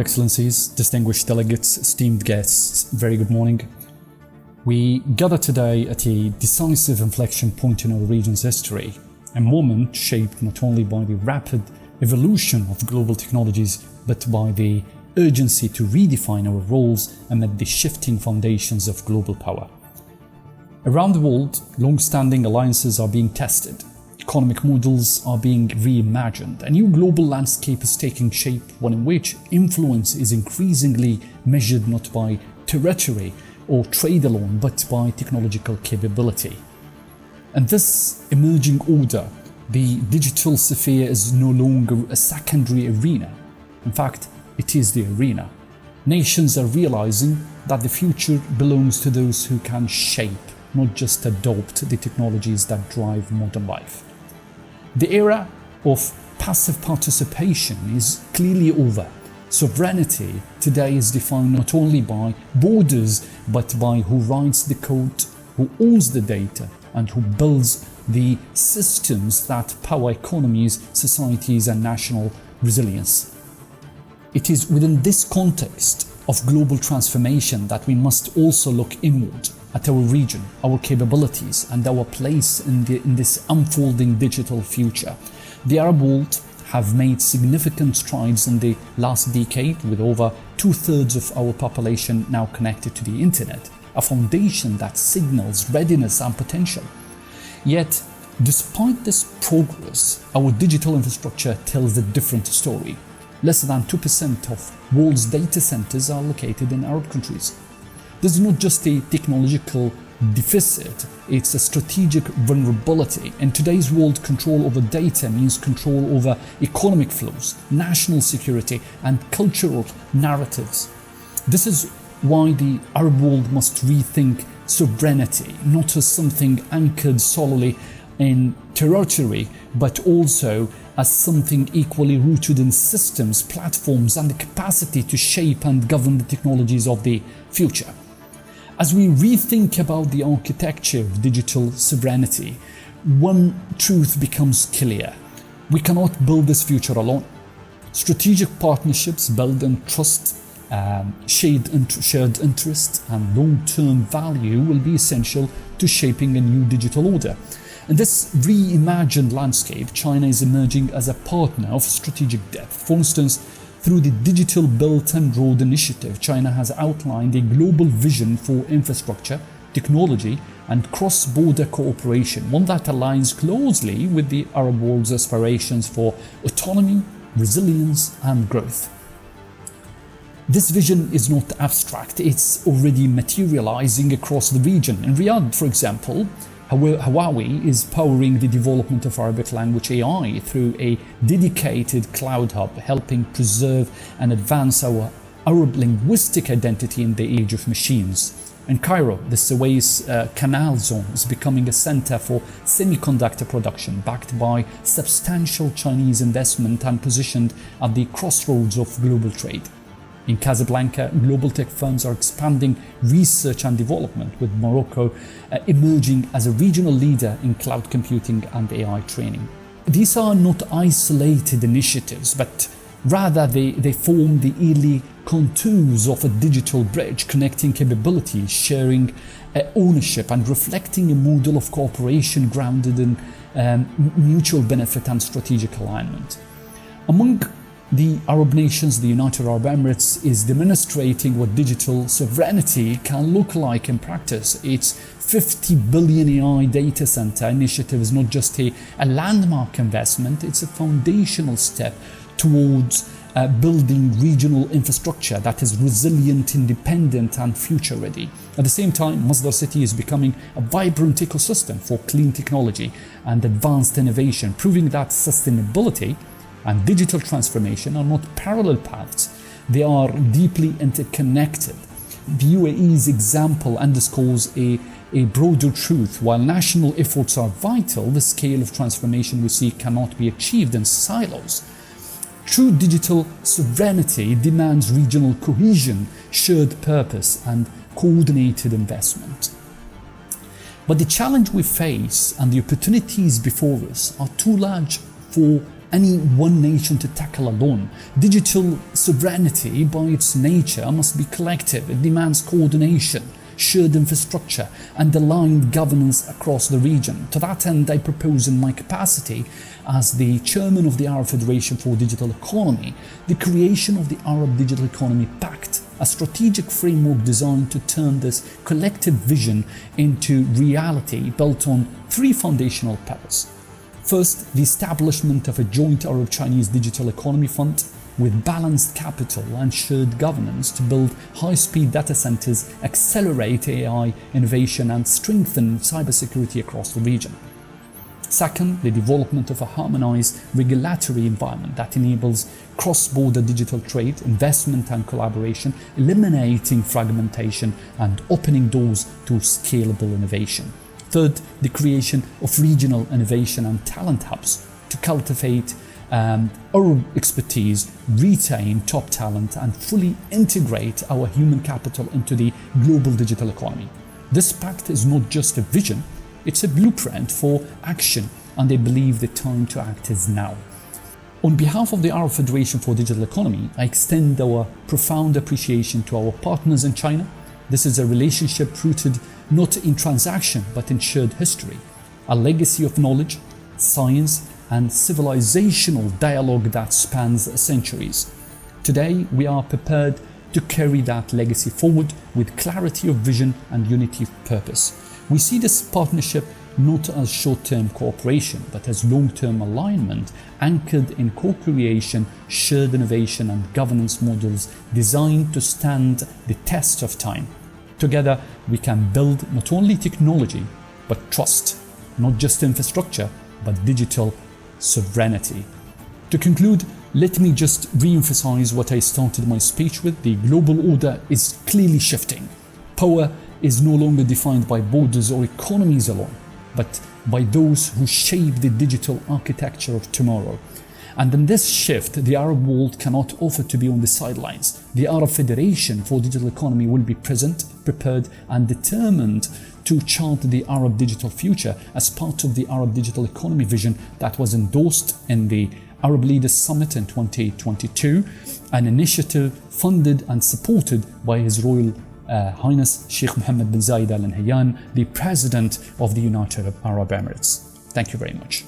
Excellencies, distinguished delegates, esteemed guests, very good morning. We gather today at a decisive inflection point in our region's history, a moment shaped not only by the rapid evolution of global technologies, but by the urgency to redefine our roles amid the shifting foundations of global power. Around the world, long-standing alliances are being tested. Economic models are being reimagined. A new global landscape is taking shape, one in which influence is increasingly measured not by territory or trade alone, but by technological capability. And this emerging order, the digital sphere, is no longer a secondary arena. In fact, it is the arena. Nations are realizing that the future belongs to those who can shape, not just adopt, the technologies that drive modern life. The era of passive participation is clearly over. Sovereignty today is defined not only by borders, but by who writes the code, who owns the data, and who builds the systems that power economies, societies, and national resilience. It is within this context of global transformation that we must also look inward at our region, our capabilities, and our place in this unfolding digital future. The Arab world have made significant strides in the last decade, with over 2/3 of our population now connected to the internet, a foundation that signals readiness and potential. Yet, despite this progress, our digital infrastructure tells a different story. Less than 2% of world's data centers are located in Arab countries. This is not just a technological deficit, it's a strategic vulnerability. In today's world, control over data means control over economic flows, national security, and cultural narratives. This is why the Arab world must rethink sovereignty, not as something anchored solely in territory, but also as something equally rooted in systems, platforms, and the capacity to shape and govern the technologies of the future. As we rethink about the architecture of digital sovereignty, one truth becomes clear: we cannot build this future alone. Strategic partnerships built on trust, shared interest, and long-term value will be essential to shaping a new digital order. In this reimagined landscape, China is emerging as a partner of strategic depth. For instance, through the Digital Belt and Road Initiative, China has outlined a global vision for infrastructure, technology, and cross-border cooperation, one that aligns closely with the Arab world's aspirations for autonomy, resilience, and growth. This vision is not abstract, it's already materializing across the region. In Riyadh, for example, Huawei is powering the development of Arabic language AI through a dedicated cloud hub, helping preserve and advance our Arab linguistic identity in the age of machines. In Cairo, the Suez Canal Zone is becoming a center for semiconductor production, backed by substantial Chinese investment and positioned at the crossroads of global trade. In Casablanca, global tech firms are expanding research and development, with Morocco emerging as a regional leader in cloud computing and AI training. These are not isolated initiatives, but rather they form the early contours of a digital bridge, connecting capabilities, sharing ownership, and reflecting a model of cooperation grounded in mutual benefit and strategic alignment. Among the Arab nations, the United Arab Emirates is demonstrating what digital sovereignty can look like in practice. Its 50 billion AI data center initiative is not just a landmark investment, it's a foundational step towards building regional infrastructure that is resilient, independent, and future ready. At the same time, Masdar City is becoming a vibrant ecosystem for clean technology and advanced innovation, proving that sustainability and digital transformation are not parallel paths, they are deeply interconnected. The UAE's example underscores a broader truth. While national efforts are vital, the scale of transformation we see cannot be achieved in silos. True digital sovereignty demands regional cohesion, shared purpose, and coordinated investment. But the challenge we face and the opportunities before us are too large for any one nation to tackle alone. Digital sovereignty, by its nature, must be collective. It demands coordination, shared infrastructure, and aligned governance across the region. To that end, I propose in my capacity as the chairman of the Arab Federation for Digital Economy, the creation of the Arab Digital Economy Pact, a strategic framework designed to turn this collective vision into reality built on three foundational pillars. First, the establishment of a joint Arab-Chinese digital economy fund with balanced capital and shared governance to build high-speed data centers, accelerate AI innovation, and strengthen cybersecurity across the region. Second, the development of a harmonized regulatory environment that enables cross-border digital trade, investment and collaboration, eliminating fragmentation and opening doors to scalable innovation. Third, the creation of regional innovation and talent hubs to cultivate our expertise, retain top talent, and fully integrate our human capital into the global digital economy. This pact is not just a vision, it's a blueprint for action, and I believe the time to act is now. On behalf of the Arab Federation for Digital Economy, I extend our profound appreciation to our partners in China. This is a relationship rooted not in transaction but in shared history, a legacy of knowledge, science, and civilizational dialogue that spans centuries. Today, we are prepared to carry that legacy forward with clarity of vision and unity of purpose. We see this partnership not as short-term cooperation, but as long-term alignment anchored in co-creation, shared innovation, and governance models designed to stand the test of time. Together, we can build not only technology, but trust, not just infrastructure, but digital sovereignty. To conclude, let me just re-emphasize what I started my speech with. The global order is clearly shifting. Power is no longer defined by borders or economies alone, but by those who shape the digital architecture of tomorrow. And in this shift, the Arab world cannot afford to be on the sidelines. The Arab Federation for Digital Economy will be present, prepared, and determined to chart the Arab digital future as part of the Arab Digital Economy vision that was endorsed in the Arab Leaders Summit in 2022, an initiative funded and supported by His Royal Highness Sheikh Mohammed bin Zayed Al Nahyan, the President of the United Arab Emirates. Thank you very much.